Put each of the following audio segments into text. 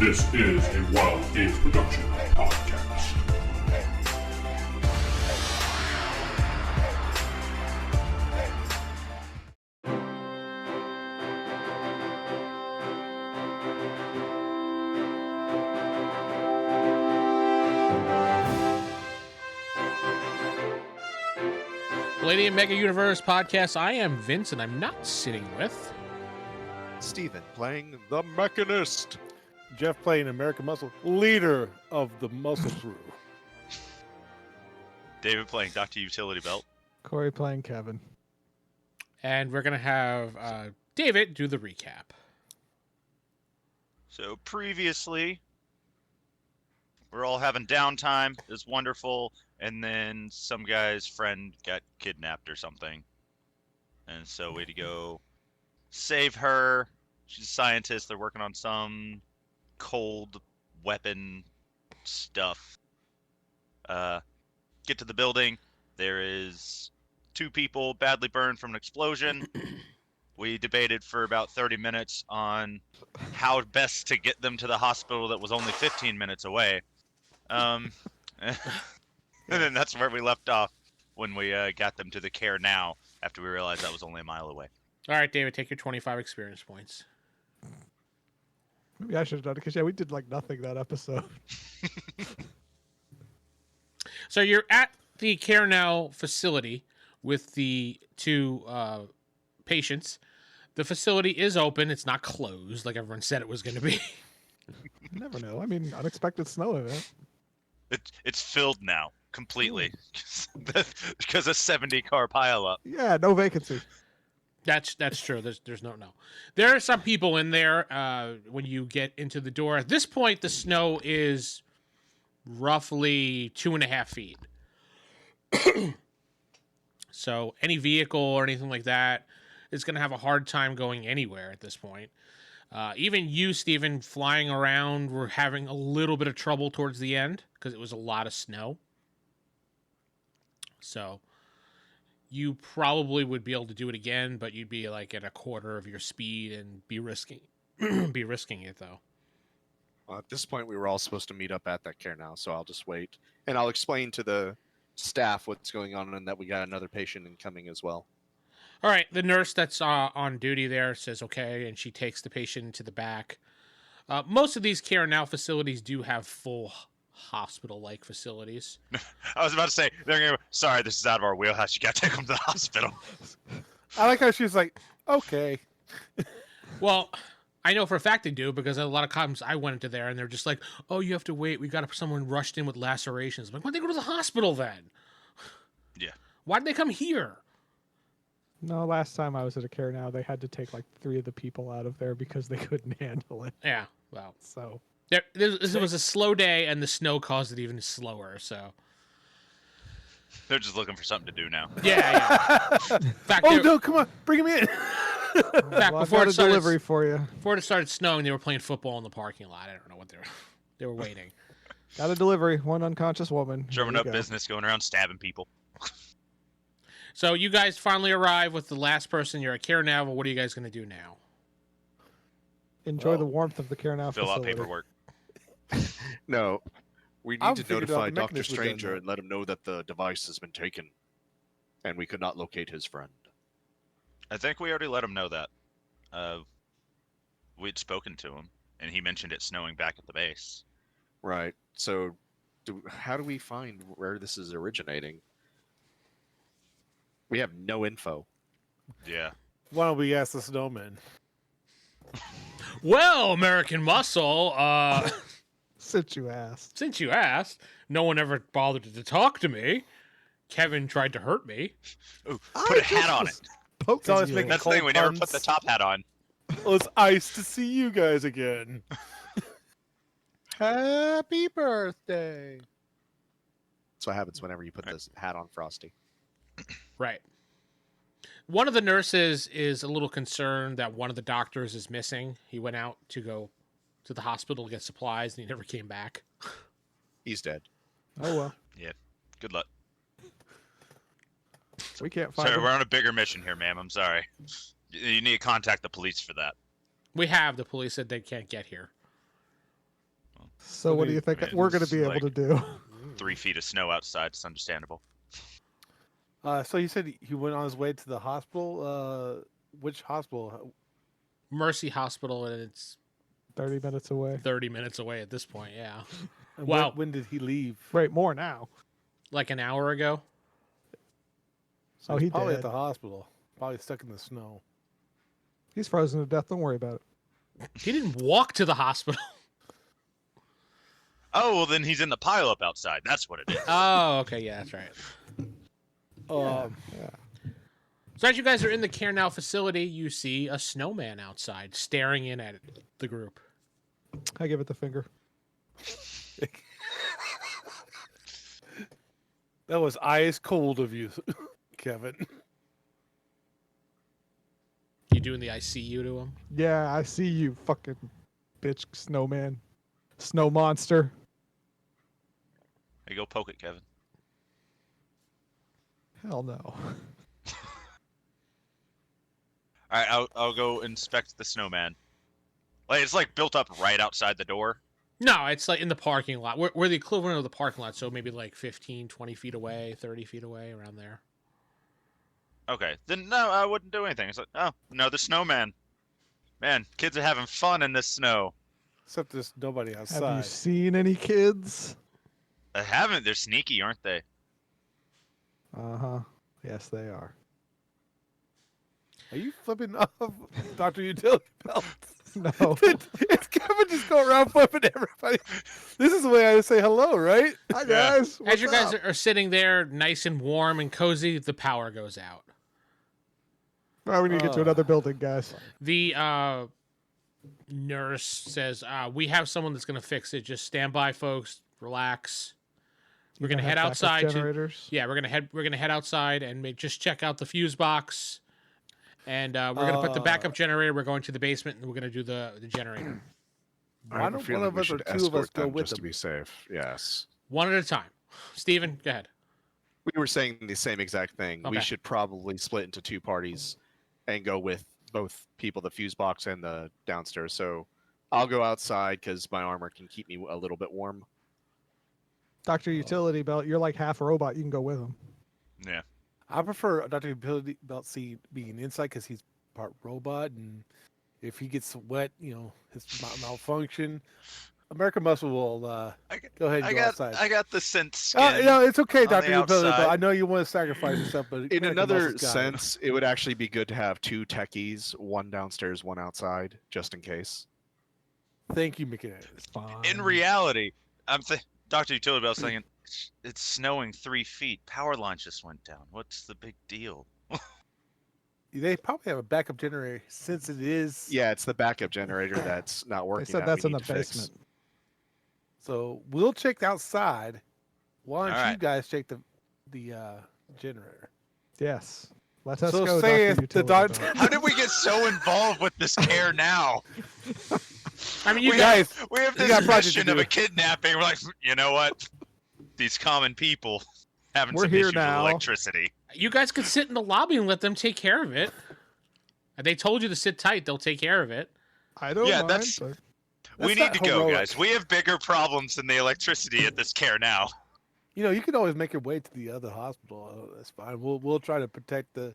This is a Wild Age Production podcast. Palladium Mega Universe podcast. I am Vince, and I'm not sitting with Steven playing the Mechanist. Geoff playing American Muscle, leader of the Muscle Crew. David playing Dr. Utility Belt. Corey playing Kevin. and we're gonna have David do the recap. So previously, we're all having downtime. It's wonderful. And then some guy's friend got kidnapped or something. And so we had to go save her. She's a scientist. They're working on some cold weapon stuff. Get to the building. There is 2 people badly burned from an explosion. We debated for about 30 minutes on how best to get them to the hospital that was only 15 minutes away. And then that's where we left off when we got them to the care now after we realized that was only a mile away. All right, David, take your 25 experience points. Maybe I should have done it because we did like nothing that episode. So you're at the Care Now facility with the 2 patients. The facility is open. It's not closed like everyone said it was going to be. You never know. I mean, unexpected snow event. It's filled now completely because of 70-car pileup. Yeah, no vacancy. That's true. There's no. There are some people in there when you get into the door. At this point, the snow is roughly 2.5 feet. So any vehicle or anything like that is going to have a hard time going anywhere at this point. Even you, Steven, flying around, were having a little bit of trouble towards the end because it was a lot of snow. So you probably would be able to do it again, but you'd be like at a quarter of your speed and be risking it though. At this point, we were all supposed to meet up at that care now, so I'll just wait. And I'll explain to the staff what's going on and that we got another patient incoming as well. All right, the nurse that's on duty there says okay, and she takes the patient to the back. Most of these Care Now facilities do have full hospital-like facilities. I was about to say, sorry, this is out of our wheelhouse. You got to take them to the hospital. I like how she's like, okay. Well, I know for a fact they do because a lot of times I went into there and they're just like, oh, you have to wait. We got someone rushed in with lacerations. I'm like, why'd they go to the hospital then? Yeah. Why'd they come here? No, last time I was at a care now, they had to take like 3 of the people out of there because they couldn't handle it. Yeah, well. So This was a slow day and the snow caused it even slower, so. They're just looking for something to do now. Yeah. In fact, Oh, no, come on. Bring him in. in fact, I've got a delivery for you. Before it started snowing, they were playing football in the parking lot. I don't know what they were waiting. Got a delivery. 1 unconscious woman. Drumming up business, going around stabbing people. So you guys finally arrive with the last person. You're at Care Now. What are you guys going to do now? Enjoy the warmth of the care now Fill out facility. paperwork. No, we need I'm to figured out notify the Dr. mechanism again, Stranger though. and let him know that the device has been taken, and we could not locate his friend. I think we already let him know that. We'd spoken to him, and he mentioned it snowing back at the base. Right. So, how do we find where this is originating? We have no info. Yeah. Why don't we ask the snowman? Well, American Muscle, Since you asked. since you asked, no one ever bothered to talk to me. Kevin tried to hurt me. Ooh, put a hat on it. Poking always you. making That's the thing, cold we never puns. put the top hat on. Well, it's ice to see you guys again. Happy birthday. That's what happens whenever you put this hat on Frosty. Right. One of the nurses is a little concerned that one of the doctors is missing. He went out to go to the hospital to get supplies, and he never came back. He's dead. Oh, well. Yeah. Good luck. We can't find Sorry, him. we're on a bigger mission here, ma'am. I'm sorry. You need to contact the police for that. We have. The police said they can't get here. So what do you think mean, we're going to it's be able like- to do? 3 feet of snow outside. It's understandable. So you said he went on his way to the hospital. Which hospital? Mercy Hospital, and it's 30 minutes away. 30 minutes away at this point. Yeah, And Wow. When did he leave? Wait, more now. like an hour ago. So Oh, he's he probably at did. the hospital. Probably stuck in the snow. He's frozen to death. Don't worry about it. He didn't walk to the hospital. Oh, well, then he's in the pileup outside. That's what it is. Oh, okay, yeah, that's right. Yeah. So as you guys are in the Care Now facility, you see a snowman outside staring in at the group. I give it the finger. That was ice cold of you, Kevin. You doing the ICU to him? Yeah, I see you, fucking bitch, snowman, snow monster. Hey, go poke it, Kevin. Hell no. All right, I'll go inspect the snowman. Like it's like built up right outside the door. No, it's like in the parking lot. We're the equivalent of the parking lot, so maybe like 15, 20 feet away, 30 feet away, around there. Okay, then no, I wouldn't do anything. It's like, oh, no, the snowman. Man, kids are having fun in this snow. Except there's nobody Have outside. you seen any kids? I haven't. They're sneaky, aren't they? Uh-huh. Yes, they are. Are you flipping off Dr. Utility Belt? No. It's Kevin just go around flipping everybody. This is the way I say hello, right? Hi, guys. As you guys are sitting there, nice and warm and cozy, the power goes out. All right, we need to get to another building, guys. The nurse says, "We have someone that's going to fix it. Just stand by, folks. Relax. We're going to head outside. Generators. Yeah, we're gonna head outside and just check out the fuse box, and we're gonna put the backup generator. We're going to the basement, and we're gonna do the generator I Why have a don't one feeling of we us or should two of us escort go them with just to them? be safe. Yes. one at a time." Steven, go ahead. We were saying the same exact thing. Okay. We should probably split into 2 parties and go with both people, the fuse box and the downstairs. So I'll go outside because my armor can keep me a little bit warm. Dr. Utility Belt, you're like half a robot. You can go with him. Yeah. I prefer Dr. Utility Belt C being inside because he's part robot, and if he gets wet, his malfunction. American Muscle will go ahead and go outside. I got the scent skin. It's okay, on Dr. the Utility Belt. outside. I know you want to sacrifice yourself, but In American another Muscle's got it. sense, it would actually be good to have 2 techies, one downstairs, one outside, just in case. Thank you, Mechanist. Fine. In reality, Dr. Utility Bell's thinking, it's snowing 3 feet. Power lines just went down. What's the big deal? They probably have a backup generator since it is. Yeah, it's the backup generator that's not They working. said that that's we in the need to fix. basement. So we'll check outside. Why don't All you right. guys check the generator? Yes. Let us So go, say Dr. if the Utility doctor- Belt. How did we get so involved with this care now? I mean, you we guys. we have you this got project to mission of do. a kidnapping. We're like, you know what? These common people having We're some here issues now. with electricity. You guys could sit in the lobby and let them take care of it. They told you to sit tight. They'll take care of it. I don't Yeah, mind. that's- but We That's need not to go, heroic. guys. We have bigger problems than the electricity at this care now. You can always make your way to the other hospital. That's fine. We'll try to protect the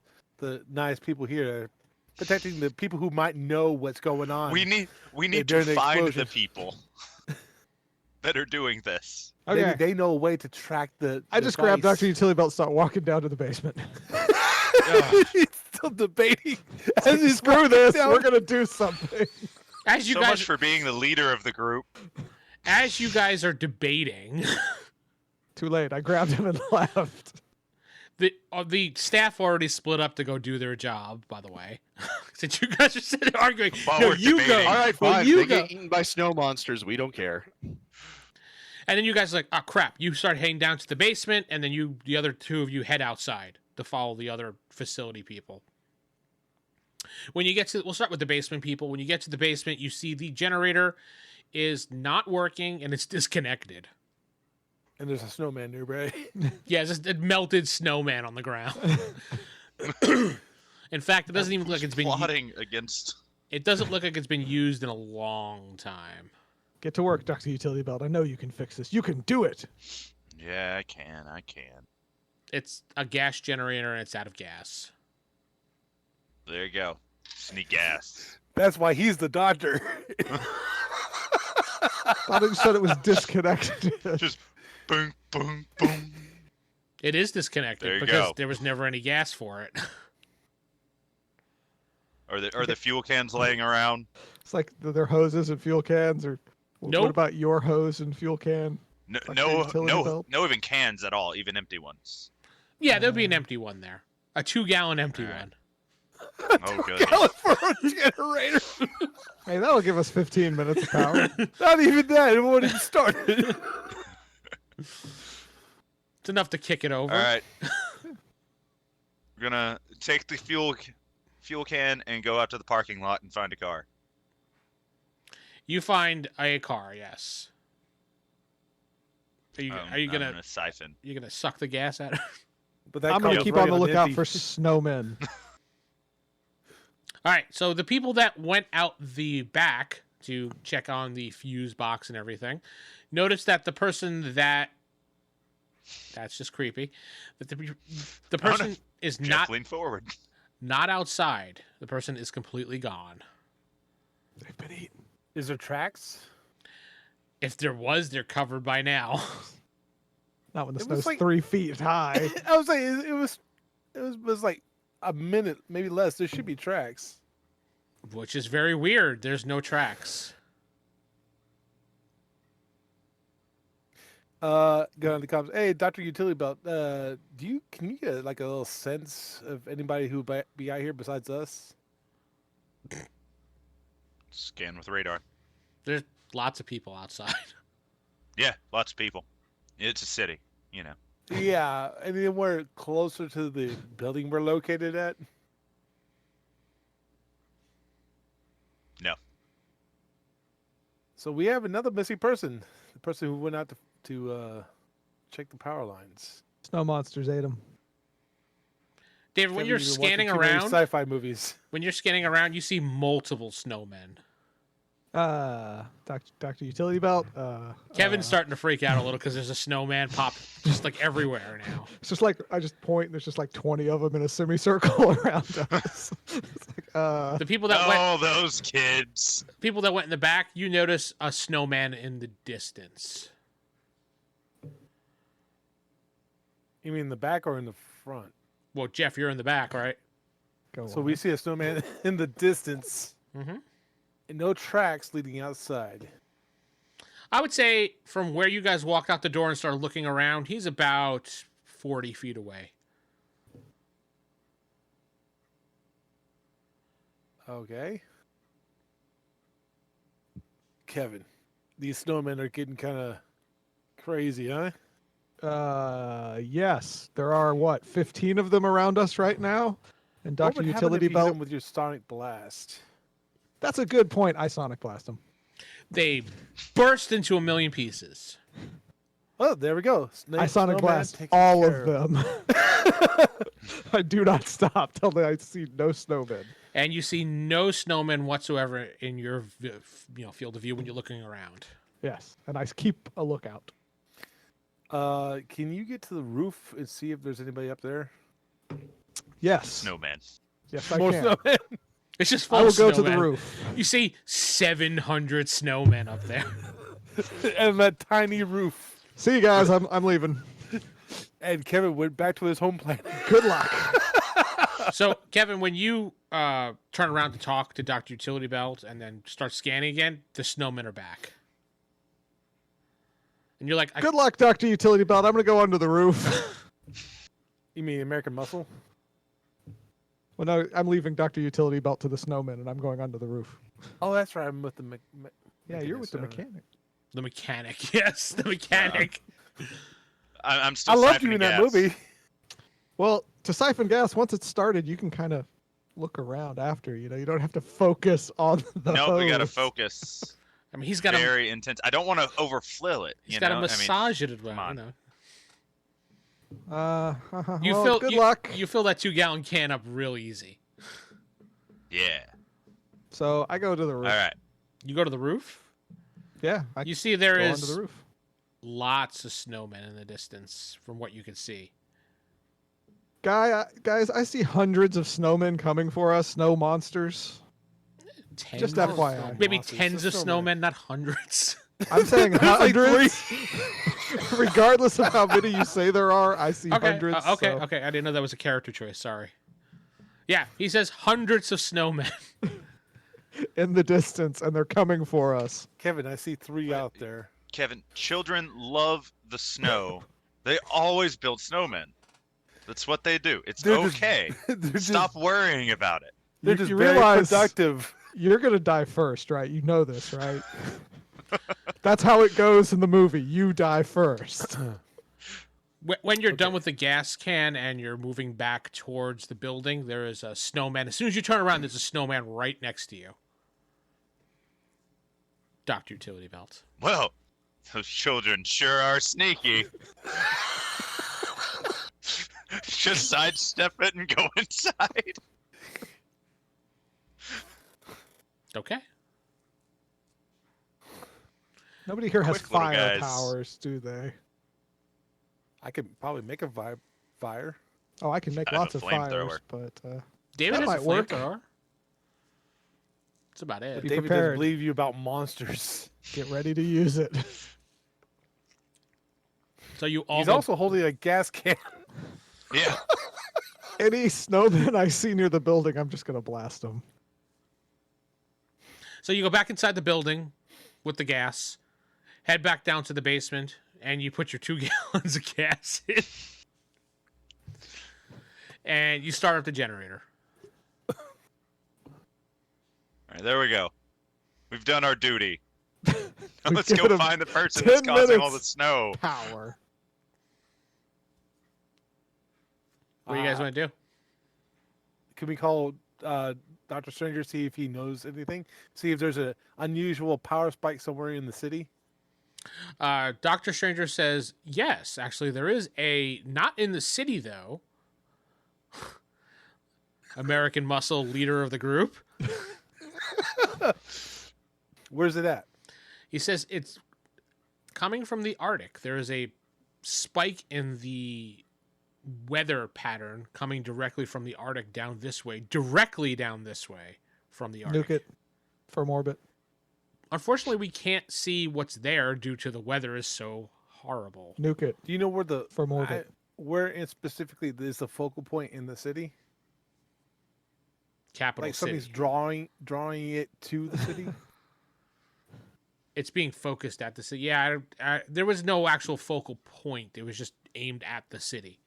nice people here, protecting the people who might know what's going on. We need during to the find explosion. the people that are doing this. Maybe Okay. they know a way to track the. I just grabbed device. Dr. Utility Belt and start walking down to the basement. He's still debating. As he's Screw walking this. down. We're going to do something. As you So guys, much for being the leader of the group. as you guys are debating, Too late. I grabbed him and left. the staff already split up to go do their job. By the way, since you guys are sitting there arguing, While no, we're you go. debating. All right, Well, fine. you They go. get eaten by snow monsters. We don't care. And then you guys are like, oh crap! You start heading down to the basement, and then the other 2 of you head outside to follow the other facility people. When you get to, we'll start with the basement people. When you get to the basement, you see the generator is not working and it's disconnected. And there's a snowman nearby. Yeah, it's just a melted snowman on the ground. In fact, it doesn't even look like it's been. Plotting against. It doesn't look like it's been used in a long time. Get to work, Dr. Utility Belt. I know you can fix this. You can do it. Yeah, I can. It's a gas generator and it's out of gas. There you go. Sneak gas. That's why he's the doctor. Thought it said it was disconnected. Just boom, boom, boom. It is disconnected There you because go. there was never any gas for it. Are the fuel cans laying around? It's like their hoses and fuel cans, or Nope. what about your hose and fuel can? No, Like no, a utility no, belt? no, even cans at all, even empty ones. Yeah, there'll be an empty one there. A 2-gallon empty All right. one. Oh, goodness. Going for a generator. Hey, that'll give us 15 minutes of power. Not even that. It won't even start. It's enough to kick it over. All right. We're gonna take the fuel can and go out to the parking lot and find a car. You find a car, yes. Are you I'm gonna siphon? you gonna suck the gas out of it? But that I'm car going to was keep running on the lookout empty. for snowmen. All right, so the people that went out the back to check on the fuse box and everything noticed that the person that's just creepy. That the person is Geoff, lean forward. not outside. The person is completely gone. They've been eaten. Is there tracks? If there was, they're covered by now. Not when the It snow's was like- 3 feet high. I was like, it was like a minute, maybe less. There should be tracks. Which is very weird. There's no tracks. Go on the cops. Hey, Dr. Utility Belt. Can you get like a little sense of anybody who be out here besides us? Scan with radar. There's lots of people outside. Yeah, lots of people. It's a city, you know. Yeah, anywhere closer to the building we're located at? No. So we have another missing person. The person who went out to check the power lines. Snow monsters ate them. David, when Kevin, you're you've been scanning watching too many around, sci-fi movies. when you're scanning around, you see multiple snowmen. Dr. Utility Belt. Kevin's starting to freak out a little because there's a snowman pop just like everywhere now. It's just like I just point. And there's just like 20 of them in a semicircle around us. It's like, The people that went, Oh, those kids. people that went in the back, you notice a snowman in the distance. You mean in the back or in the front? Well, Geoff, you're in the back, right? go So on. we see a snowman in the distance Mm-hmm. and no tracks leading outside. I would say from where you guys walked out the door and started looking around, he's about 40 feet away. Okay. Kevin, these snowmen are getting kind of crazy, huh? Yes, there are 15 of them around us right now. And What Dr. would happen if Utility you hit Belt. them with your sonic blast? That's a good point. I sonic blast them. They burst into a million pieces. Oh, there we go. I sonic Snowman blast taken all care of them. I do not stop till I see no snowmen. And you see no snowmen whatsoever in your field of view when you're looking around. Yes, and I keep a lookout. Can you get to the roof and see if there's anybody up there? Yes. Snowman. Yes, I More can. snowmen. It's just full I will of go to the snowmen. roof. You see 700 snowmen up there. And that tiny roof. See you guys. I'm leaving. And Kevin went back to his home planet. Good luck. So, Kevin, when you turn around to talk to Dr. Utility Belt and then start scanning again, the snowmen are back. And you're like, Good luck, Dr. Utility Belt. I'm going to go under the roof. You mean American Muscle? Well, no, I'm leaving Dr. Utility Belt to the snowman, and I'm going under the roof. Oh, that's right. I'm with the Yeah, you're with the Mechanist, mechanic. the mechanic. Yes, the mechanic. I'm still I loved you siphoning in that gas. movie. Well, to siphon gas, once it's started, you can kind of look around after. You know, you don't have to focus on the Nope, we got to hose. focus. I mean, he's got a Very intense. I don't want to overflow it. he's You got know? to massage it as well. come on. You know. You You well, fill good luck. You fill that 2-gallon can up real easy. Yeah. So I go to the roof. All right. You go to the roof. Yeah. You see, there go is onto the roof. lots of snowmen in the distance from what you can see. Guys, I see hundreds of snowmen coming for us. Snow monsters. Tens Just of FYI. Maybe Monsters, tens of snowmen. snowmen, not hundreds. I'm saying like hundreds. Regardless of how many you say there are, I see Okay, hundreds. okay. so- I didn't know that was a character choice. Sorry. Yeah, he says hundreds of snowmen. in the distance, and they're coming for us. Kevin, I see 3 out there. Kevin, children love the snow. They always build snowmen. That's what they do. It's They're just- okay. they're Stop worrying about it. They're You- just you very realize- productive. You're gonna die first, right? You know this, right? That's how it goes in the movie. You die first. When you're done with the gas can and you're moving back towards the building, there is a snowman. As soon as you turn around, there's a snowman right next to you. Dr. Utility Belt. Well, those children sure are sneaky. Just sidestep it and go inside. Okay. Nobody here has Quick little fire guys. powers, do they? I could probably make a fire. Oh, I can make I have lots a of fires, flamethrower. but David That has might a work. flamethrower. That's about Be it. David prepared. doesn't believe you about monsters. get ready to use it. So you all He's go, also holding a gas can. Yeah. Any snowman I see near the building, I'm just gonna blast them. so you go back inside the building with the gas, head back down to the basement, and you put your 2 gallons of gas in. And you start up the generator. All right, there we go. We've done our duty. Now We let's give go him find the person 10 that's causing all the minutes. snow. Power. What do you guys want to do? Can we call Dr. Stranger, see if he knows anything? See if there's an unusual power spike somewhere in the city? Dr. Stranger says, yes, actually, there is a, not in the city, though. American Muscle, leader of the group. Where's it at? He says it's coming from the Arctic. There is a spike in the weather pattern coming directly from the Arctic down this way, directly down this way from the Arctic. Nuke it from orbit. Unfortunately, we can't see what's there due to the weather is so horrible. Nuke it Do you know where the from orbit. where it specifically is the focal point in the city? Capital Like city. something's drawing it to the city? It's being focused at the city. Yeah, there was no actual focal point. It was just aimed at the city.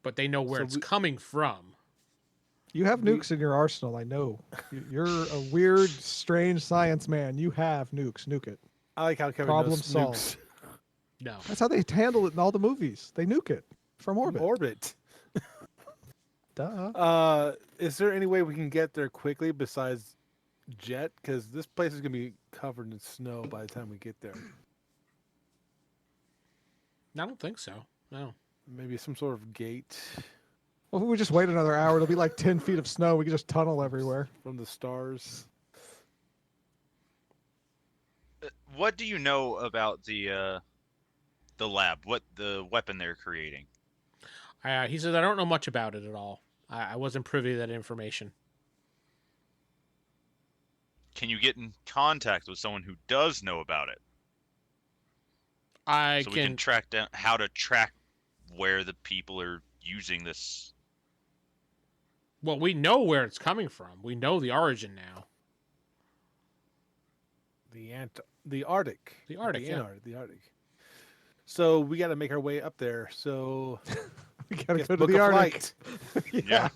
But they know where So it's we- coming from. You have nukes in your arsenal, I know. You're a weird, strange science man. You have nukes. Nuke it. I like how Kevin Problem knows solved. nukes. No. That's how they handle it in all the movies. They nuke it from orbit. Orbit. Duh. Is there any way we can get there quickly besides jet? Because this place is gonna be covered in snow by the time we get there. I don't think so. No. Maybe some sort of gate Well, if we just wait another hour, it'll be like 10 feet of snow. We can just tunnel everywhere. from the stars. What do you know about the lab? What the weapon they're creating? He said, I don't know much about it at all. I wasn't privy to that information. Can you get in contact with someone who does know about it? I So we can track down how to track where the people are using this. Well, we know where it's coming from. We know the origin now. The Arctic. The Arctic, yeah. Antarctic, the Arctic. So we got to make our way up there. So We gotta guess go to book the a Arctic. flight. Yeah.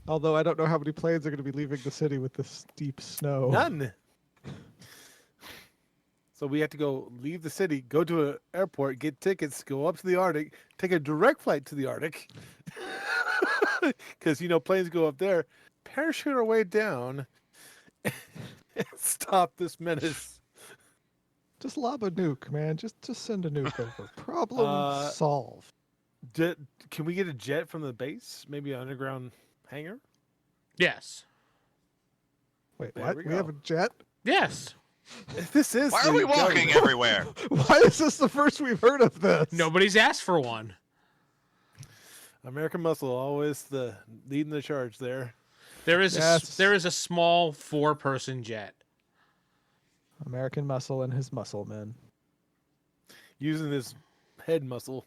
Although I don't know how many planes are going to be leaving the city with this deep snow. None. So we have to go leave the city, go to an airport, get tickets, go up to the Arctic, take a direct flight to the Arctic. Because, planes go up there, parachute our way down, and stop this menace. Just lob a nuke, man. Just send a nuke over. Problem solved. Can we get a jet from the base? Maybe an underground hangar? Yes. Wait, There what? we We have go. a jet? Yes. This is. Why are we walking everywhere? Why is this the first we've heard of this? Nobody's asked for one. American Muscle, always the leading the charge there. There is a small 4-person jet. American Muscle and his muscle men. Using his head muscle.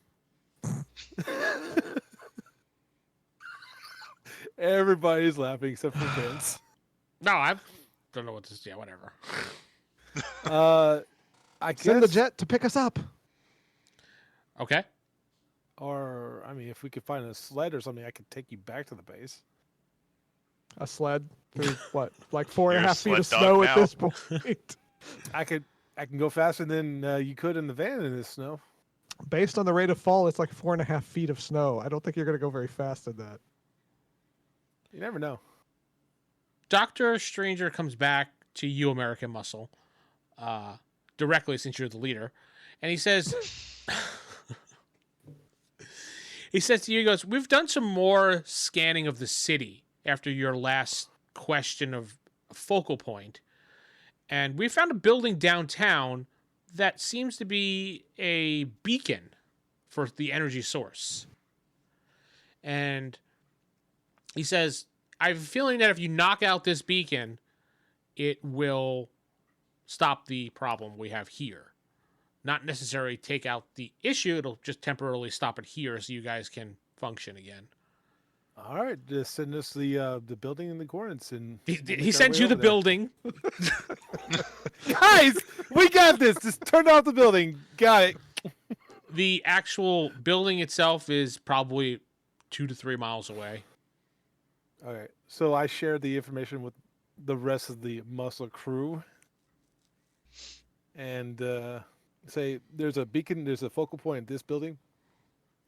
Everybody's laughing except for Vince. No, I don't know what this. Yeah, whatever. I guess. Send the jet to pick us up. Okay. Or, I mean, if we could find a sled or something, I could take you back to the base. A sled through what, like 4.5 feet of sled snow dog at now. this point. I can go faster than you could in the van in this snow. Based on the rate of fall, it's like 4.5 feet of snow. I don't think you're going to go very fast in that. You never know. Dr. Stranger comes back to you, American Muscle, directly since you're the leader, and he says, he says to you, he goes, we've done some more scanning of the city after your last question of a focal point, and we found a building downtown that seems to be a beacon for the energy source. And he says, I have a feeling that if you knock out this beacon, it will stop the problem we have here. Not necessarily take out the issue, it'll just temporarily stop it here so you guys can function again. All right, just send us the building and the coordinates, and He sends you the building. Guys, we got this. Just turn off the building. Got it. The actual building itself is probably 2 to 3 miles away. All right, so I shared the information with the rest of the muscle crew, and say there's a beacon, there's a focal point in this building,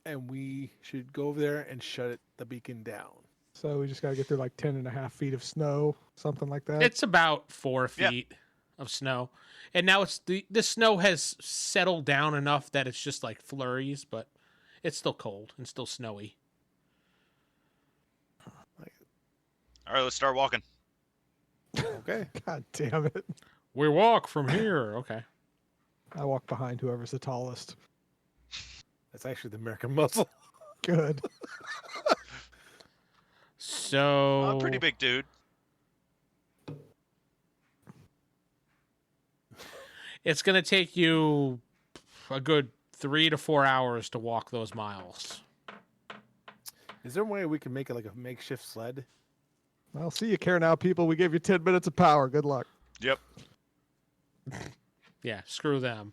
and we should go over there and shut the beacon down. So we just got to get through like 10.5 feet of snow, something like that. It's about 4 feet of snow. And now it's the snow has settled down enough that it's just like flurries, but it's still cold and still snowy. All right, let's start walking. Okay. God damn it. We walk from here. Okay. I walk behind whoever's the tallest. That's actually the American Muscle. Good. So I'm a pretty big dude. it's going to take you a good 3 to 4 hours to walk those miles. Is there a way we can make it like a makeshift sled? Well, see you care now, people. We gave you 10 minutes of power. Good luck. Yep. Yeah, screw them.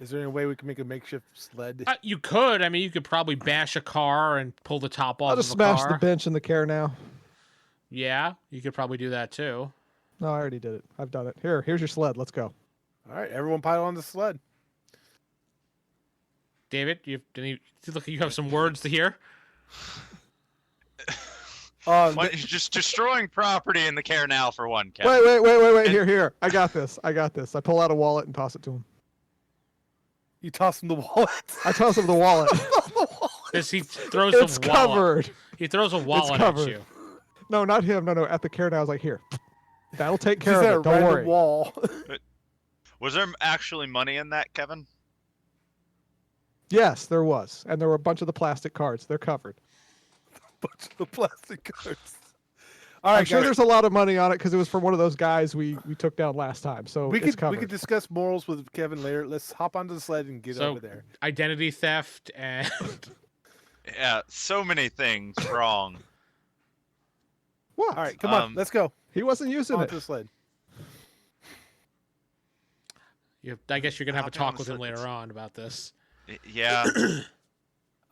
Is there any way we can make a makeshift sled? You could. I mean, you could probably bash a car and pull the top off I'll of just a smash car. the bench in the care now. Yeah, you could probably do that too. No, I already did it. I've done it. Here's your sled. Let's go. All right, everyone pile on the sled. David, you have some words to hear? You're just destroying property in the care now for one, Kevin. Wait. Here. I got this. I pull out a wallet and toss it to him. You toss him the wallet. I toss him the wallet. He throws It's a wallet. covered. He throws a wallet at covered. you. No, not him. No. At the care now, I was like, here. That'll take care Just of at a it. Don't random worry. wall. Was there actually money in that, Kevin? Yes, there was. And there were a bunch of the plastic cards. They're covered. Bunch of the plastic cards. All right, I'm sure guys. there's a lot of money on it because it was from one of those guys we took down last time. So We it's could covered. discuss morals with Kevin later. Let's hop onto the sled and get So- over there. Identity theft and Yeah, so many things wrong. What? All right, come on, let's go. He wasn't using it. Onto the sled. I guess you're gonna have a Hopping on talk the with him sled. later on about this. Yeah,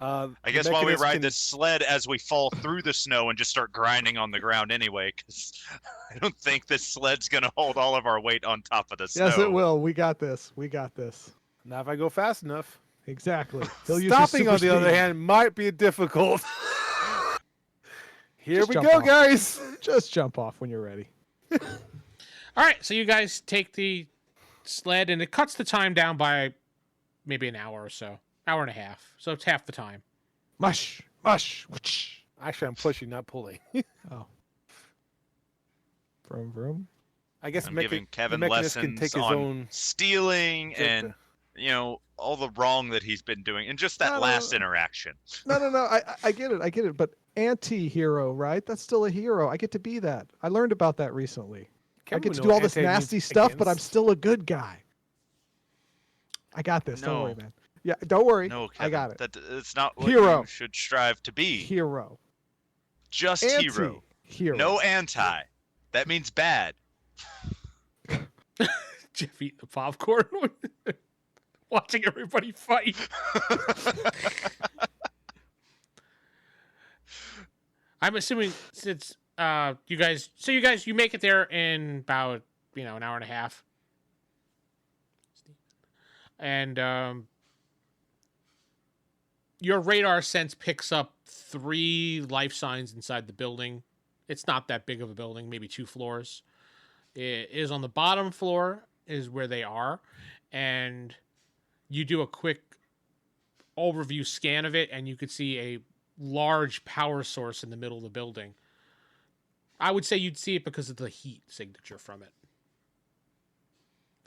I guess while we ride this sled as we fall through the snow and just start grinding on the ground anyway, because I don't think this sled's going to hold all of our weight on top of the snow. Yes, it will. We got this. Now, if I go fast enough, Exactly. He'll use his stopping on the super other speed. hand might be difficult. Here Just we jump go, off. guys. Just jump off when you're ready. All right, so you guys take the sled, and it cuts the time down by maybe an hour or so, hour and a half. So it's half the time. Mush. Whoosh. Actually, I'm pushing, not pulling. Oh. Vroom, vroom. I guess I'm giving Kevin Mechanist lessons can take his on own stealing joke and to- all the wrong that he's been doing, and just that No, no, last no. interaction. No. I get it. But anti-hero, right? That's still a hero. I get to be that. I learned about that recently. Kevin I get would to know do all this anti means nasty stuff, but I'm against. still a good guy. I got this. Don't No. worry, man. Yeah, don't worry. No, Kevin, I got it. It's not what Hero. you should strive to be. Hero. Just hero. Anti-hero. No anti. That means bad. Geoff eating the popcorn, watching everybody fight. I'm assuming since you guys make it there in about an hour and a half, and your radar sense picks up 3 life signs inside the building. It's not that big of a building, maybe 2 floors. It is on the bottom floor is where they are, and you do a quick overview scan of it, and you could see a large power source in the middle of the building. I would say you'd see it because of the heat signature from it.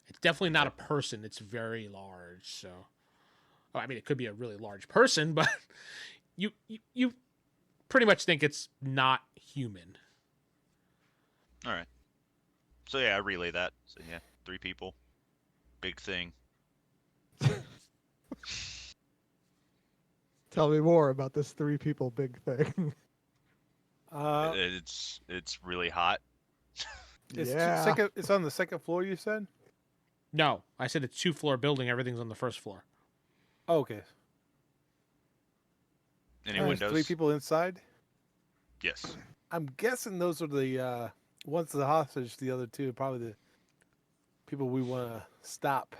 It's definitely not a person. It's very large. So, I mean, it could be a really large person, but you pretty much think it's not human. All right. So yeah, I relay that. So yeah, 3 people, big thing. Tell me more about this 3 people big thing. It's really hot. It's Yeah. It's on the second floor. You said. No, I said it's 2-floor building. Everything's on the first floor. Oh, okay. Any There's windows? 3 people inside. Yes. I'm guessing those are the one's the hostage. The other 2 are probably the people we want to stop.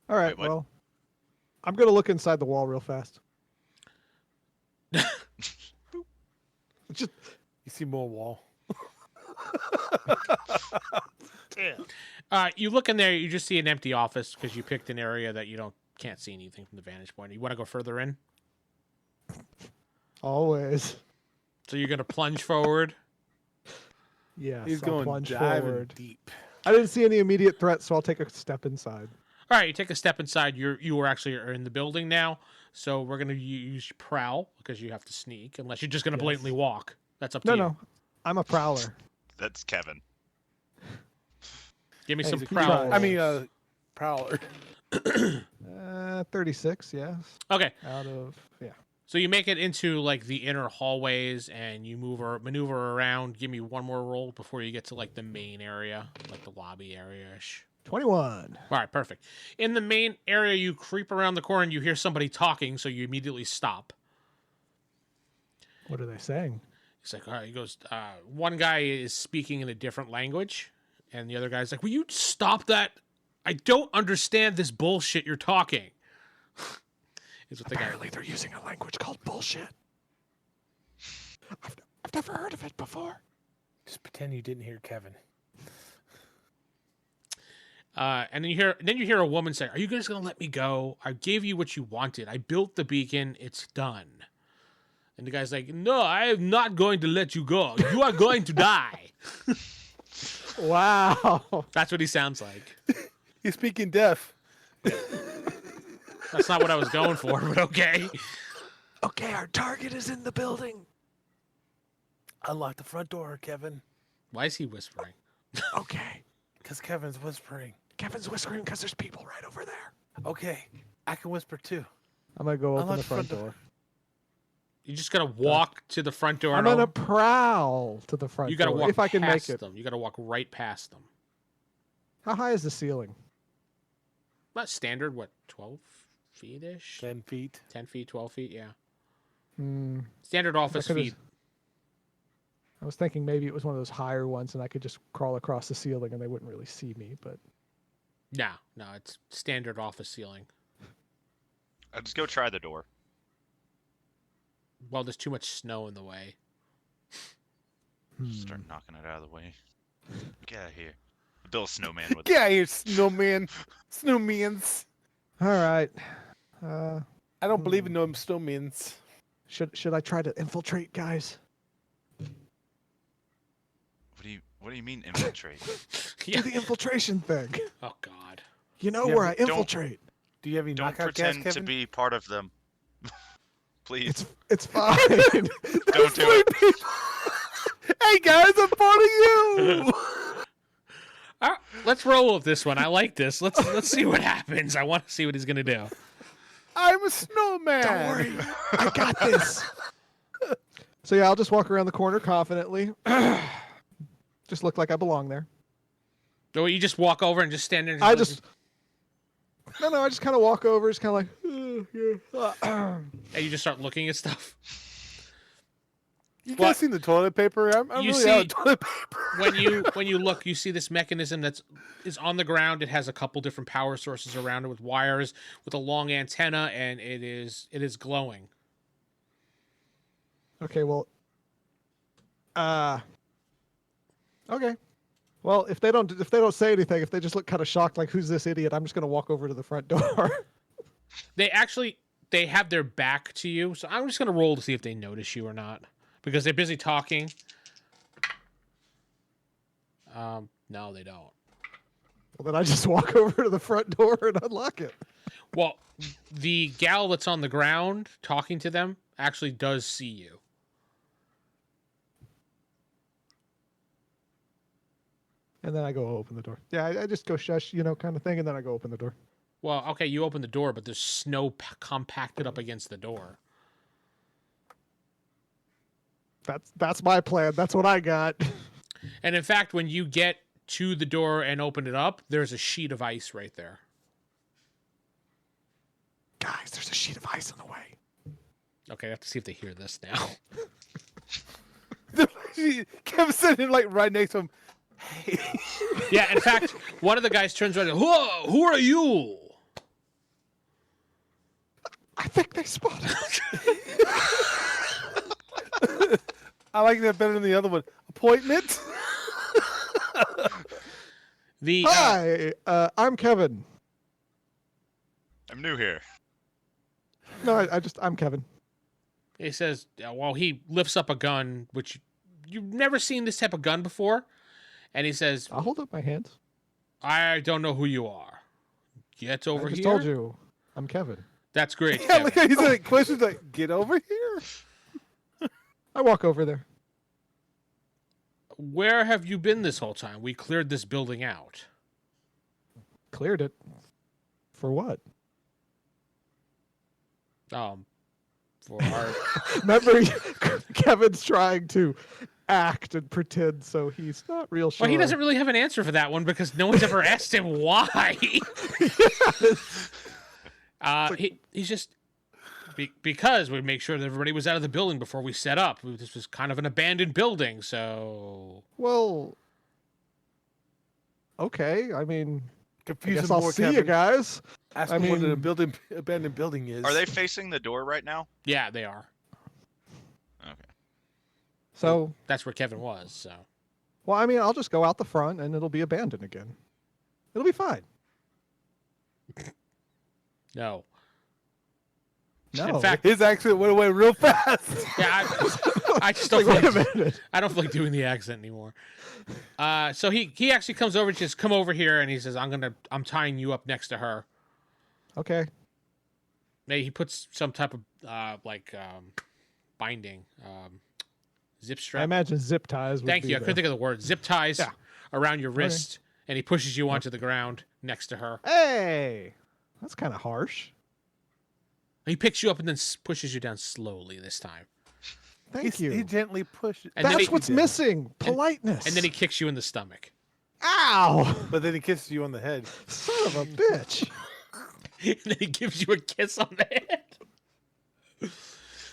All right, Wait, what? well, I'm going to look inside the wall real fast. Just You see more wall. You look in there. You just see an empty office because you picked an area that you can't see anything from the vantage point. You want to go further in, always. so you're gonna plunge forward. Yes, He's I'll going plunge diving forward. deep. I didn't see any immediate threat, so I'll take a step inside. All right, you take a step inside. You are in the building now, so we're gonna use prowl because you have to sneak, unless you're just gonna Yes. blatantly walk. That's up to No, you. no, I'm a prowler. That's Kevin. Give me Hey, some he's a prowl. prowler. I mean, prowler. 36, yes. Okay, Out of so you make it into like the inner hallways, and you maneuver around. Give me one more roll before you get to like the main area, like the lobby area-ish. 21. All right, perfect. In the main area, you creep around the corner and you hear somebody talking, so you immediately stop. What are they saying? He's like, all right, he goes, one guy is speaking in a different language, and the other guy's like, will you stop that? I don't understand this bullshit you're talking. Is what the guy. Apparently they're using a language called bullshit. I've never heard of it before. Just pretend you didn't hear Kevin. And then you hear a woman say, are you guys gonna let me go? I gave you what you wanted. I built the beacon. It's done. And the guy's like, no, I am not going to let you go. You are going to die. Wow. That's what he sounds like. He's speaking deaf. That's not what I was going for, but okay. Okay, our target is in the building. Unlock the front door, Kevin. Why is he whispering? Okay. Because Kevin's whispering. Kevin's whispering because there's people right over there. Okay, I can whisper too. I'm going to go open Unlock the front door. You just gotta walk to the front door. I'm and going to prowl to the front You gotta door walk if I can make past it. them. You gotta walk right past them. How high is the ceiling? Not standard, what, 12 feet-ish? 10 feet. 10 feet, 12 feet, yeah. Hmm. Standard office could've- feet. I was thinking maybe it was one of those higher ones and I could just crawl across the ceiling and they wouldn't really see me, but No, it's standard office ceiling. I'll just go try the door. Well, there's too much snow in the way. Start knocking it out of the way. Get out of here. Build a snowman with Get out of here, snowman. Snowmans. all right. I don't believe in them snowmans. Should I try to infiltrate, guys? What do you mean infiltrate? Yeah. Do the infiltration thing. Oh God. You know Yeah, where I but infiltrate. Do you have any Don't knockout gas, pretend Kevin? to be part of them. Please. It's fine. Don't do it. Hey guys, I'm part of you. Let's roll with this one. I like this. Let's see what happens. I want to see what he's gonna do. I'm a snowman. Don't worry. I got this. So yeah, I'll just walk around the corner confidently. Just look like I belong there. So you just walk over and just stand there. And I just kind of walk over. Just kind of like, and you just start looking at stuff. You What? guys seen the toilet paper? I'm You really see- out of toilet paper. When you look, you see this mechanism is on the ground. It has a couple different power sources around it with wires, with a long antenna, and it is glowing. okay, well, okay. Well, if they don't say anything, if they just look kind of shocked, like who's this idiot, I'm just gonna walk over to the front door. They have their back to you, so I'm just gonna roll to see if they notice you or not, because they're busy talking. No, they don't. Well, then I just walk over to the front door and unlock it. Well, the gal that's on the ground talking to them actually does see you. And then I go open the door. Yeah, I just go shush, kind of thing, and then I go open the door. Well, okay, you open the door, but there's snow compacted up against the door. That's my plan. That's what I got. And in fact, when you get to the door and open it up, there's a sheet of ice right there. Guys, there's a sheet of ice in the way. Okay, I have to see if they hear this now. Kevin's sitting like right next to him. Hey. Yeah, in fact, one of the guys turns around and goes, "Whoa, who are you?" I think they spotted. I like that better than the other one. Appointment? Hi, I'm Kevin. I'm new here. No, I'm Kevin. He says, well, he lifts up a gun, which you've never seen this type of gun before. And he says, I'll hold up my hands. I don't know who you are. Get over I just here. told you, I'm Kevin. That's great. Yeah, Kevin. look at he's like questions like, get over here. I walk over there. Where have you been this whole time? We cleared this building out. Cleared it. For what? For our Remember, Kevin's trying to act and pretend, so he's not real sure. Well, he doesn't really have an answer for that one because no one's ever asked him why. He's just because we make sure that everybody was out of the building before we set up. This was kind of an abandoned building, so Well, okay. I mean, I Confuse guess him I'll more, see Kevin. you guys. Ask I him what mean- an abandoned building is. Are they facing the door right now? yeah, they are. Okay. So, That's where Kevin was. So well, I mean, I'll just go out the front and it'll be abandoned again. It'll be fine. no. No. In fact, His accent went away real fast. yeah, I just don't. Like, feel wait a minute. I don't feel like doing the accent anymore. So he actually comes over and says, "Come over here," and he says, "I'm tying you up next to her." Okay. Maybe he puts some type of binding, zip I strap. imagine zip ties would Thank be you. I couldn't think of the word. Zip ties Yeah. around your wrist, and he pushes you onto the ground next to her. Hey! That's kind of harsh. He picks you up and then pushes you down slowly this time. Thank you. He gently pushes. And then That's he- what's missing. Politeness. And then he kicks you in the stomach. Ow! But then he kisses you on the head. Son of a bitch. And then he gives you a kiss on the head.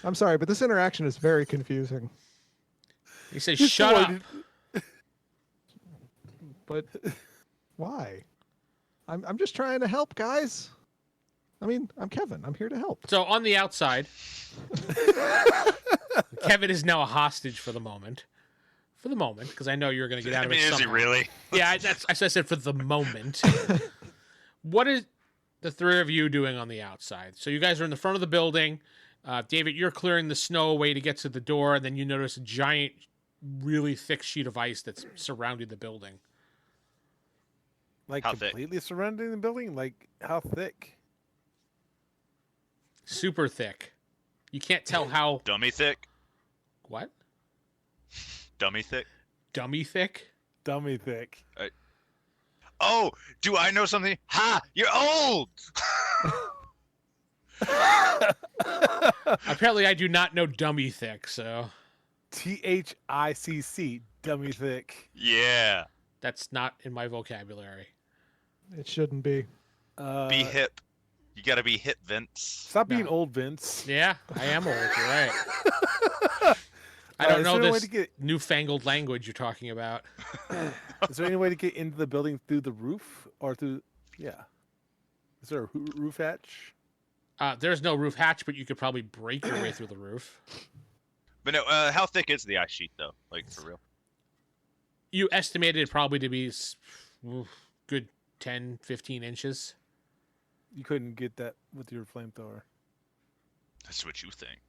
I'm sorry, but this interaction is very confusing. He says, He's "Shut up." avoided- But why? I'm just trying to help, guys. I mean, I'm Kevin. I'm here to help. So on the outside, Kevin is now a hostage for the moment. For the moment, because I know you're going to get out I of mean, it is he somehow. really? Yeah, I said for the moment. What is the three of you doing on the outside? So you guys are in the front of the building. David, you're clearing the snow away to get to the door, and then you notice a giant really thick sheet of ice that's surrounding the building. Like How thick? completely surrounding the building? Like how thick? Super thick. You can't tell how. Dummy thick. What? Dummy thick. Dummy thick? Dummy thick. Oh, do I know something? Ha! You're old. Apparently, I do not know dummy thick, so THICC. Dummy thick. Yeah. that's not in my vocabulary. It shouldn't be. Be hip. You gotta be hip, Vince. Stop being No. old, Vince. Yeah, I am old. You're right. I don't is know there any way this to get- newfangled language you're talking about. Is there any way to get into the building through the roof or through? Yeah. Is there a roof hatch? There's no roof hatch, but you could probably break your way through the roof. But no, how thick is the ice sheet though? Like for real? You estimated it probably to be good 10, 15 inches. You couldn't get that with your flamethrower. That's what you think.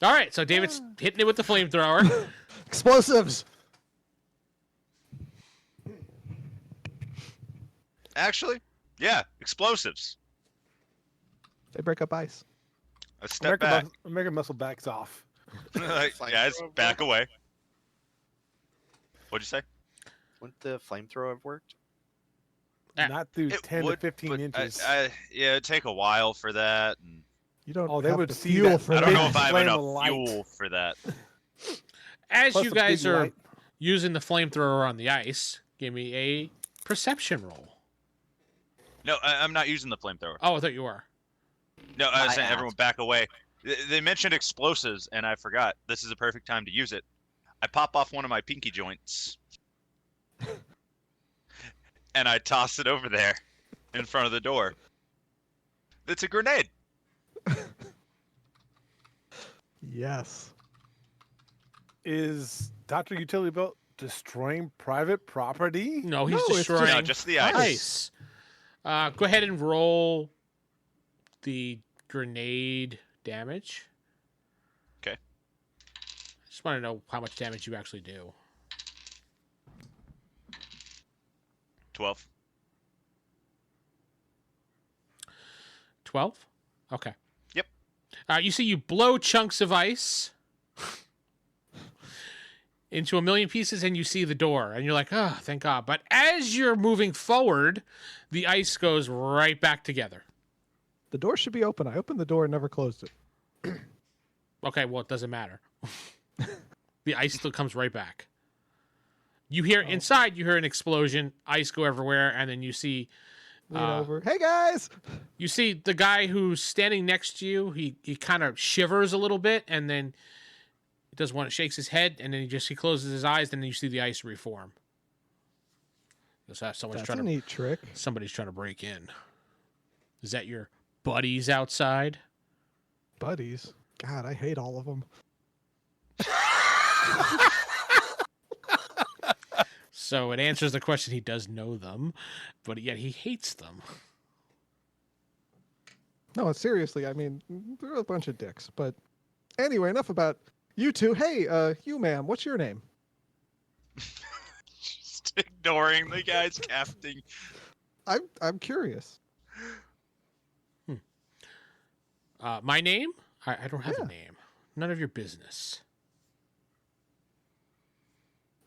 All right, so David's hitting it with the flamethrower. Explosives. Actually, yeah, explosives. They break up ice. A step back. American Muscle backs off. Like, guys, back away. What'd you say? Wouldn't the flamethrower have worked? Ah, Not through It 10 would, to 15 but inches. Yeah, it'd take a while for that. And You don't. Oh, they have would the see fuel that. for I don't know that. if I have Flame enough of light. fuel for that. As Plus you a guys big are light. using the flamethrower on the ice, give me a perception roll. No, I'm not using the flamethrower. Oh, I thought you were. No, I was I saying asked. everyone back away. They mentioned explosives, and I forgot. This is a perfect time to use it. I pop off one of my pinky joints, and I toss it over there in front of the door. It's a grenade. Yes. Is Dr. Utility Belt destroying private property? No, he's No, it's destroying No, just the ice. ice. Go ahead and roll the grenade damage. Okay. Just want to know how much damage you actually do. 12. 12? Okay. Yep. You see you blow chunks of ice into a million pieces and you see the door and you're like, oh, thank God. But as you're moving forward, the ice goes right back together. The door should be open. I opened the door and never closed it. Okay, well, it doesn't matter. The ice still comes right back. You hear inside, you hear an explosion, ice go everywhere, and then you see Lean over. Hey guys. you see the guy who's standing next to you. He kind of shivers a little bit, and then he does one. Shakes his head, and then he closes his eyes, and then you see the ice reform. Someone's That's trying a to neat trick. somebody's trying to break in. Is that your buddies outside? Buddies. God, I hate all of them. So it answers the question. He does know them, but yet he hates them. No, seriously. I mean, they're a bunch of dicks. But anyway, enough about you two. Hey, you ma'am, what's your name? Just ignoring the guy's casting. I'm curious. My name? I don't have Yeah. a name. None of your business.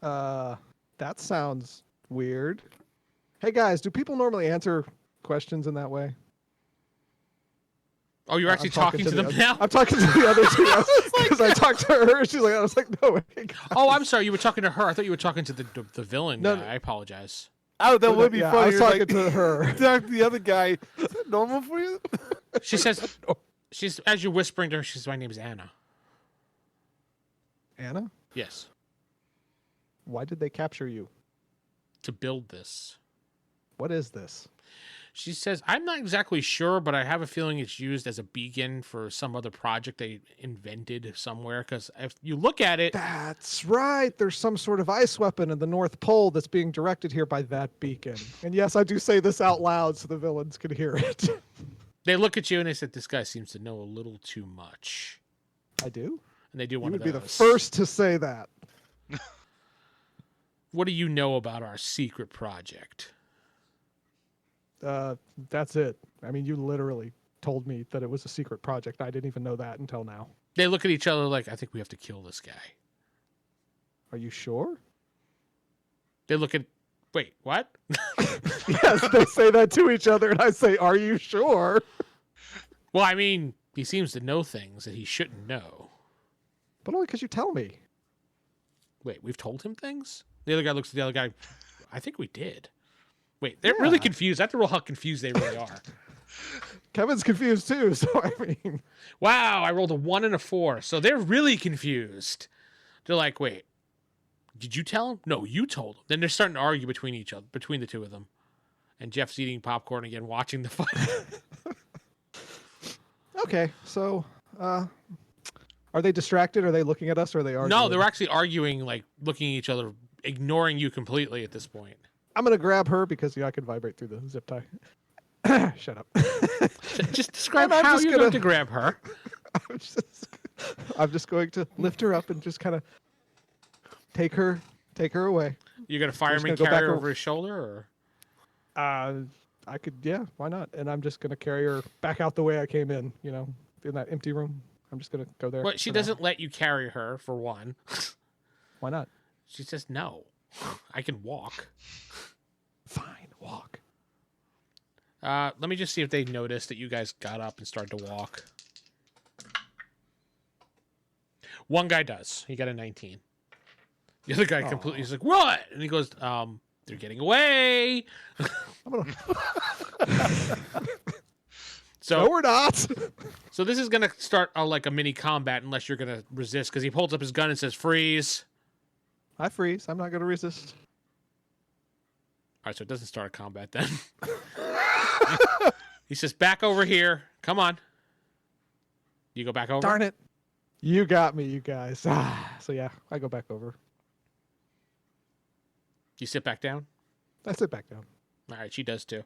That sounds weird. Hey guys, do people normally answer questions in that way? Oh, you're actually I'm talking to the them oth- now? I'm talking to the other two because I talked to her. She's like, I was like, no. Hey, guys. Oh, I'm sorry. You were talking to her. I thought you were talking to the villain No, guy. I apologize. Oh, that would be Yeah, funny. I was You're talking like, to her. talk to the other guy. Is that normal for you? She says, she's as you're whispering to her, she says, my name's Anna. Anna, Yes. why did they capture you? To build this. What is this? She says, I'm not exactly sure, but I have a feeling it's used as a beacon for some other project they invented somewhere. Because if you look at it, That's right. There's some sort of ice weapon in the North Pole that's being directed here by that beacon. And yes, I do say this out loud so the villains can hear it. they look at you and they said, this guy seems to know a little too much. I do. And they do You one would of be those. the first to say that. what do you know about our secret project? That's it. I mean, you literally told me that it was a secret project. I didn't even know that until now. They look at each other like, I think we have to kill this guy. Are you sure? They look at, wait, what? Yes, they say that to each other, and I say, are you sure? Well, I mean, he seems to know things that he shouldn't know. But only because you tell me. Wait, we've told him things? The other guy looks at the other guy. I think we did. Wait, they're really confused. I have to roll how confused they really are. Kevin's confused too, so I mean. Wow, I rolled a 1 and a 4. So they're really confused. They're like, wait, did you tell him? No, you told him. Then they're starting to argue between the two of them. And Jeff's eating popcorn again, watching the fight. Okay, so are they distracted? Are they looking at us? Or are they arguing? No, they're actually arguing, like looking at each other, ignoring you completely at this point. I'm gonna grab her because I can vibrate through the zip tie. Shut up. Just describe how you're going to grab her. I'm just going to lift her up and just kind of take her away. You're going to fireman carry her over his shoulder, or? I could, yeah, why not? And I'm just going to carry her back out the way I came in, in that empty room. I'm just going to go there. Well, she doesn't let you carry her, for one. Why not? She says, no, I can walk. Fine, walk. Let me just see if they noticed that you guys got up and started to walk. One guy does. He got a 19. The other guy completely, he's like, what? And he goes, they're getting away. So no, we're not. So this is going to start like a mini combat unless you're going to resist, because he holds up his gun and says, freeze. I freeze. I'm not going to resist. All right, so it doesn't start a combat then. He says, back over here. Come on. You go back over? Darn it. You got me, you guys. So yeah, I go back over. You sit back down? I sit back down. All right, she does too.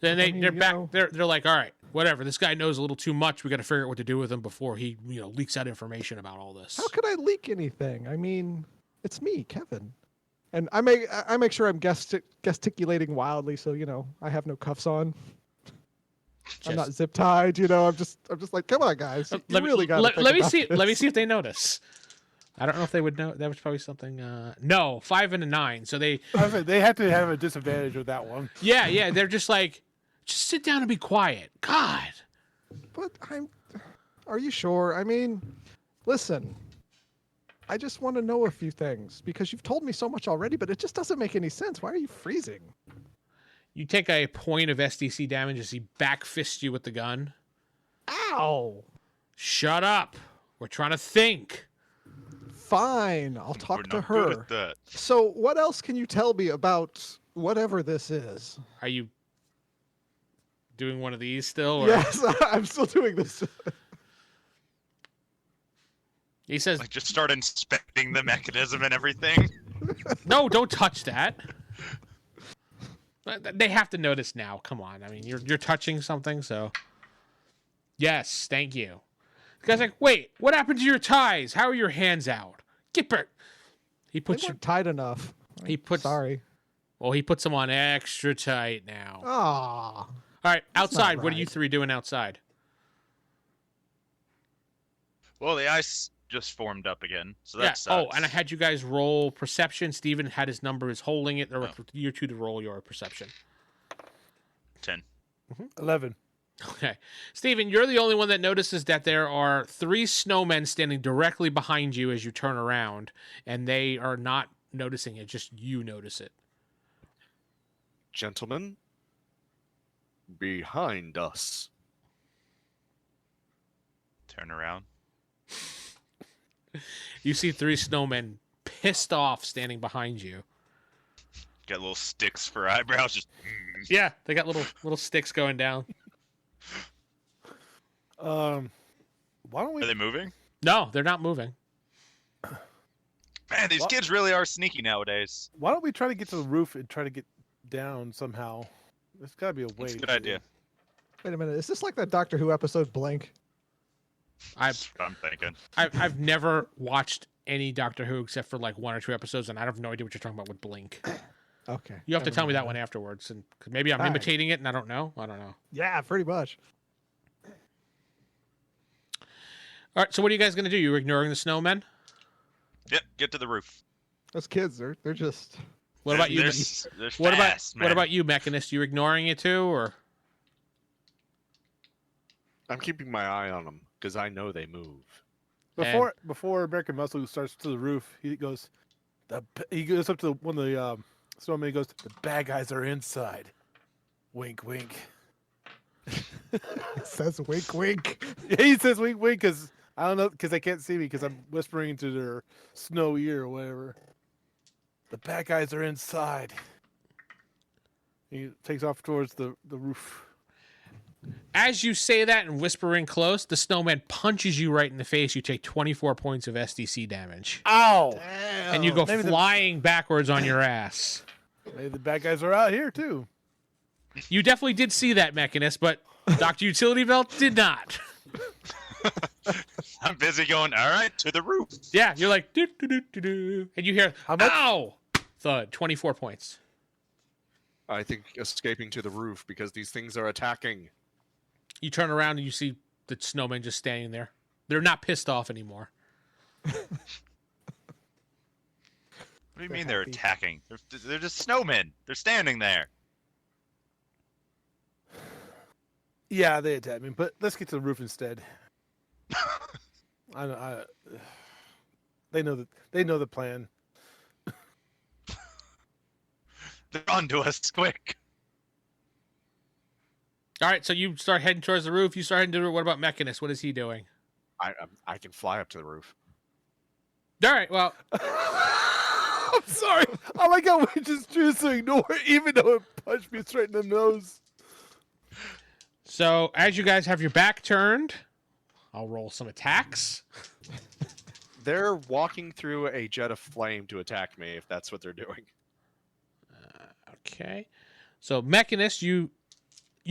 Then they're back. They're like, all right, whatever. This guy knows a little too much. We got to figure out what to do with him before he, leaks out information about all this. How could I leak anything? I mean, it's me, Kevin, and I make sure I'm gesticulating wildly, so I have no cuffs on. I'm not zip tied. I'm just like, come on, guys. Let me see if they notice. I don't know if they would know. That was probably something. No, 5 and a 9. So they had to have a disadvantage with that one. Yeah. They're just like, just sit down and be quiet. God. But are you sure? I mean, listen, I just want to know a few things because you've told me so much already, but it just doesn't make any sense. Why are you freezing? You take a point of SDC damage as he back fists you with the gun. Ow. Shut up. We're trying to think. Fine, I'll talk to her. Good at that. So what else can you tell me about whatever this is? Are you doing one of these still? Or? Yes, I'm still doing this. He says, like, just start inspecting the mechanism and everything. No, don't touch that. They have to notice now. Come on. I mean, you're touching something, so. Yes, thank you. The guy's like, wait, what happened to your ties? How are your hands out? Get back. He puts you tight enough. Sorry. Well, he puts them on extra tight now. Ah. All right, outside. What are you three doing outside? Well, the ice just formed up again, so that's. Oh, and I had you guys roll perception. Steven had his number, is holding it. There were you two to roll your perception. 10. 11. Okay. Steven, you're the only one that notices that there are 3 snowmen standing directly behind you as you turn around, and they are not noticing it, just you notice it. Gentlemen, behind us. Turn around. You see 3 snowmen pissed off standing behind you. Got little sticks for eyebrows. Just. Yeah, they got little sticks going down. Why don't we? Are they moving? No, they're not moving. Man, these kids really are sneaky nowadays. Why don't we try to get to the roof and try to get down somehow? There's got to be a way. That's a good idea. Wait a minute. Is this like that Doctor Who episode Blank? I'm thinking. I've never watched any Doctor Who except for like 1 or 2 episodes, and I have no idea what you're talking about with Blink. Okay. You have to never tell me that mind one then. afterwards, and 'cause maybe I'm All right. imitating it and I don't know. I don't know. Yeah, pretty much. All right, so what are you guys gonna do? You're ignoring the snowmen? Yep, get to the roof. Those kids, they're just. What about you? They're What fast, what man. about you, Mechanist? You ignoring it too, or I'm keeping my eye on them because I know they move. Before American Muscle starts to the roof, he goes up to one of the snowmen. He goes, "The bad guys are inside." Wink, wink. Says wink, wink. Yeah, he says wink, wink because I don't know because they can't see me because I'm whispering into their snow ear or whatever. The bad guys are inside. He takes off towards the roof. as you say that and whisper in close, the snowman punches you right in the face. You take 24 points of SDC damage, Ow! and you go Maybe flying backwards on your ass. Maybe the bad guys are out here too. You definitely did see that, Mechanist, but Dr. Utility Belt did not. I'm busy going, all right, to the roof. Yeah, you're like, do, do, do, do, do, and you hear, How much? ow! Thud, 24 points. I think escaping to the roof because these things are attacking. You turn around and you see the snowman just standing there. They're not pissed off anymore. What do you mean they're attacking? They're just snowmen. They're standing there. Yeah, they attacked me, but let's get to the roof instead. They know the plan. They're onto us, quick. All right, so you start heading towards the roof. You start heading to what about Mechanist? What is he doing? I can fly up to the roof. All right, well, I'm sorry. I like how we just choose to ignore it, even though it punched me straight in the nose. so as you guys have your back turned, I'll roll some attacks. They're walking through a jet of flame to attack me if that's what they're doing. Okay. So Mechanist, you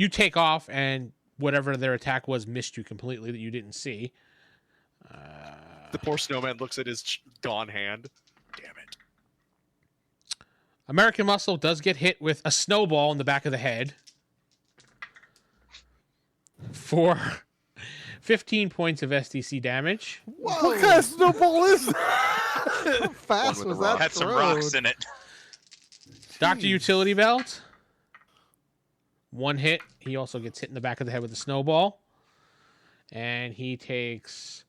take off, and whatever their attack was missed you completely that you didn't see. The poor snowman looks at his gone hand. Damn it. American Muscle does get hit with a snowball in the back of the head for 15 points of SDC damage. Whoa! What kind of snowball is that? How fast One was with a rock. that Had some thrown? rocks in it. Dr. Jeez. Utility Belt. One hit. He also gets hit in the back of the head with a snowball. And he takes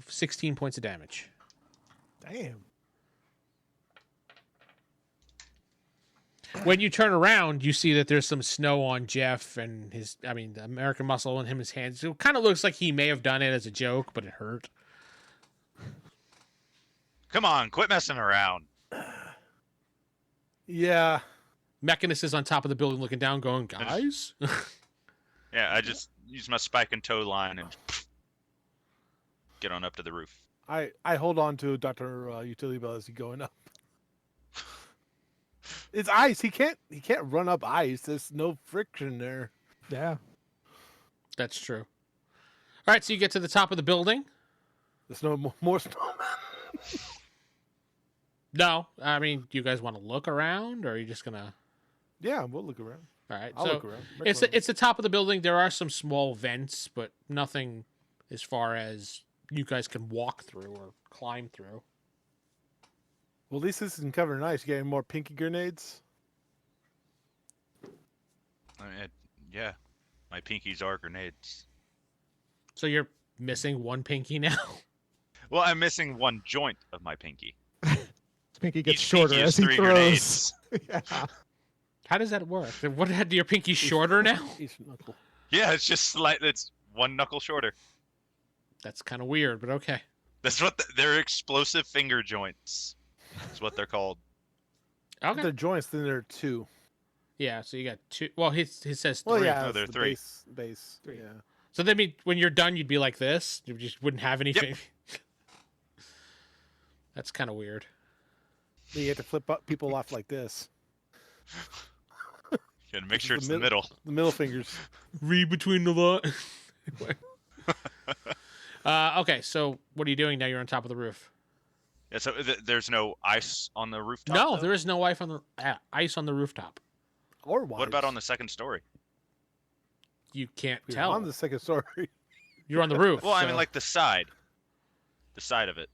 16 points of damage. Damn. When you turn around, you see that there's some snow on Geoff and the American Muscle and his hands. It kind of looks like he may have done it as a joke, but it hurt. Come on, quit messing around. Yeah. Mechanist is on top of the building looking down going, guys? Yeah, I just use my spike and toe line and get on up to the roof. I hold on to Dr. Utility Belt as he's going up. It's ice. He can't run up ice. There's no friction there. Yeah. That's true. All right, so you get to the top of the building. There's no more snowmen. No, I mean, do you guys want to look around, or are you just gonna? Yeah, we'll look around. All right, I'll so look around. it's the top of the building. There are some small vents, but nothing as far as you guys can walk through or climb through. Well, at least this isn't covered in ice. You got any more pinky grenades? I mean, yeah, my pinkies are grenades. So you're missing one pinky now. Well, I'm missing one joint of my pinky. His pinky gets Each shorter pinky is as he 3 throws. grenades. Yeah. How does that work? What had your pinky shorter now? Each knuckle. Yeah, it's just it's one knuckle shorter. That's kind of weird, but okay. That's what they're explosive finger joints. That's what they're called. If Okay. they're joints, then there are two. Yeah, so you got two. Well, he says three. Well, yeah, No, it's they're the 3. Base. Three. Yeah. So that means when you're done, you'd be like this. You just wouldn't have anything. That's kind of weird. Then you have to flip up people off like this. You gotta make This is sure the it's the middle. The middle fingers. Read between the lines. Okay, so what are you doing now? You're on top of the roof. Yeah, so there's no ice on the rooftop? No, though? there is no ice on the rooftop. Or What about on the second story? You can't We're tell. on the second story. You're on the roof. Well, I so- mean, like the side of it.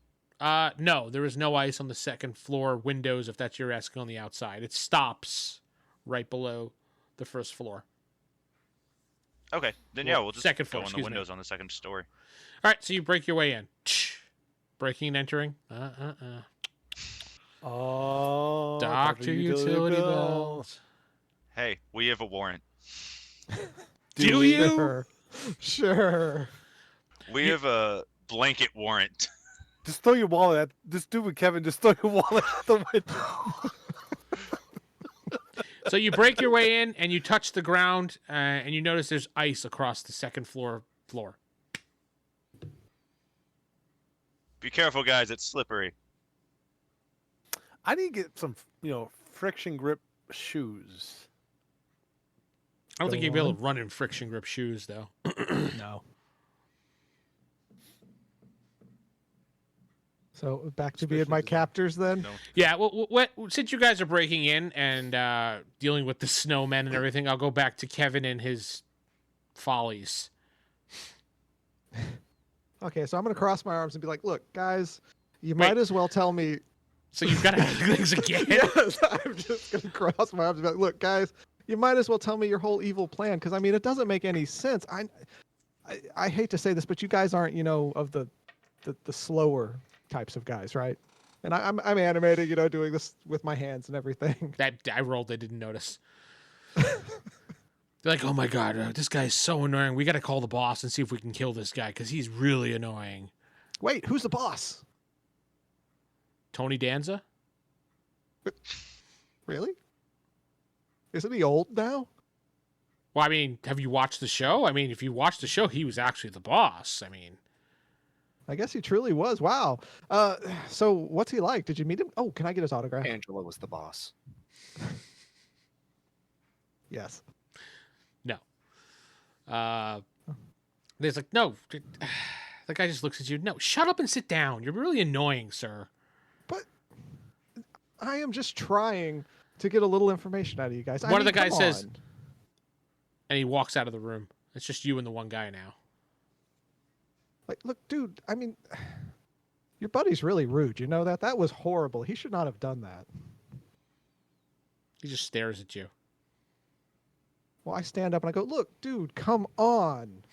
No, there is no ice on the second floor windows, if that's you're asking on the outside. It stops right below the first floor. Okay, then Well, we'll just second go floor, on the excuse me. windows on the second story. All right, so you break your way in. Breaking and entering. Oh, Dr. Utility Belt. Hey, we have a warrant. Do you? Sure. We have a blanket warrant. Just throw your wallet at this dude with Kevin. Just throw your wallet at the window. So you break your way in and you touch the ground and you notice there's ice across the second floor. Be careful, guys. It's slippery. I need to get some, friction grip shoes. I don't think Go you'd be able on. to run in friction grip shoes, though. No. So back to being my captors then. No. Yeah, well, since you guys are breaking in and dealing with the snowmen and everything, I'll go back to Kevin and his follies. Okay, so I'm gonna cross my arms and be like, "Look, guys, you might as well tell me." So you've got to have things again? Yes, I'm just gonna cross my arms and be like, "Look, guys, you might as well tell me your whole evil plan because I mean, it doesn't make any sense. I hate to say this, but you guys aren't, of the slower types of guys, right? And I'm animating, doing this with my hands and everything. That I rolled, I didn't notice. They're like, oh my god, this guy's so annoying. We got to call the boss and see if we can kill this guy because he's really annoying. Wait, who's the boss? Tony Danza? Really? Isn't he old now? Well, I mean, have you watched the show? I mean, if you watched the show, he was actually the boss. I mean, I guess he truly was. Wow. So what's he like? Did you meet him? Oh, can I get his autograph? Angela was the boss. Yes. no. There's like, no. The guy just looks at you. No, shut up and sit down. You're really annoying, sir. But I am just trying to get a little information out of you guys. One of the guys come says- on. And he walks out of the room. It's just you and the one guy now. Like, look, dude, I mean, your buddy's really rude. You know that? That was horrible. He should not have done that. He just stares at you. Well, I stand up and I go, look, dude, come on.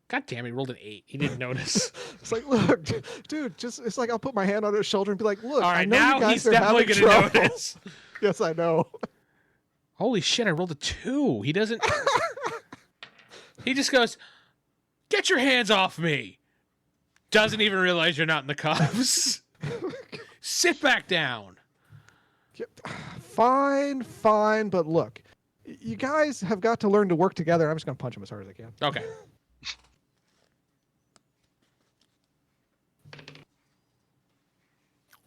God damn it, he rolled an 8. He didn't notice. It's like, look, dude, it's like I'll put my hand on his shoulder and be like, look, All I right, know now you guys he's are definitely having going to trouble. notice. Yes, I know. Holy shit, I rolled a 2. He doesn't... He just goes, get your hands off me. Doesn't even realize you're not in the cuffs. Sit back down. Fine, but look, you guys have got to learn to work together. I'm just going to punch him as hard as I can. Okay.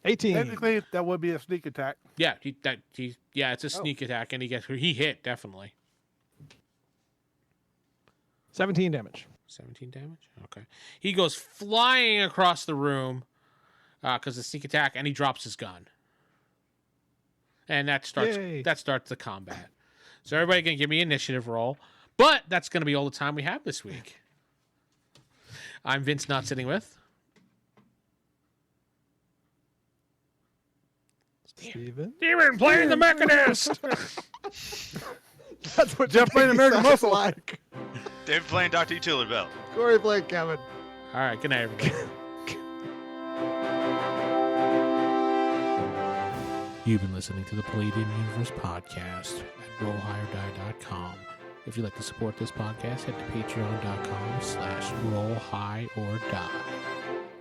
Technically, that would be a sneak attack. Yeah, it's a sneak attack, and he hit, definitely. 17 damage. 17 damage? Okay. He goes flying across the room because of sneak attack, and he drops his gun. And that starts Yay. the combat. So everybody can give me an initiative roll. But that's going to be all the time we have this week. I'm Vince, not sitting with. Steven? Steven playing the Mechanist! That's what Geoff playing American sounds Muscle. like. David playing Dr. Utility Belt. Corey playing Kevin. All right, good night, everybody. You've been listening to the Palladium Universe podcast at rollhighordie.com. If you'd like to support this podcast, head to patreon.com/rollhighordie.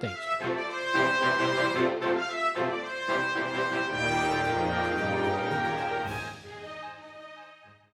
Thank you.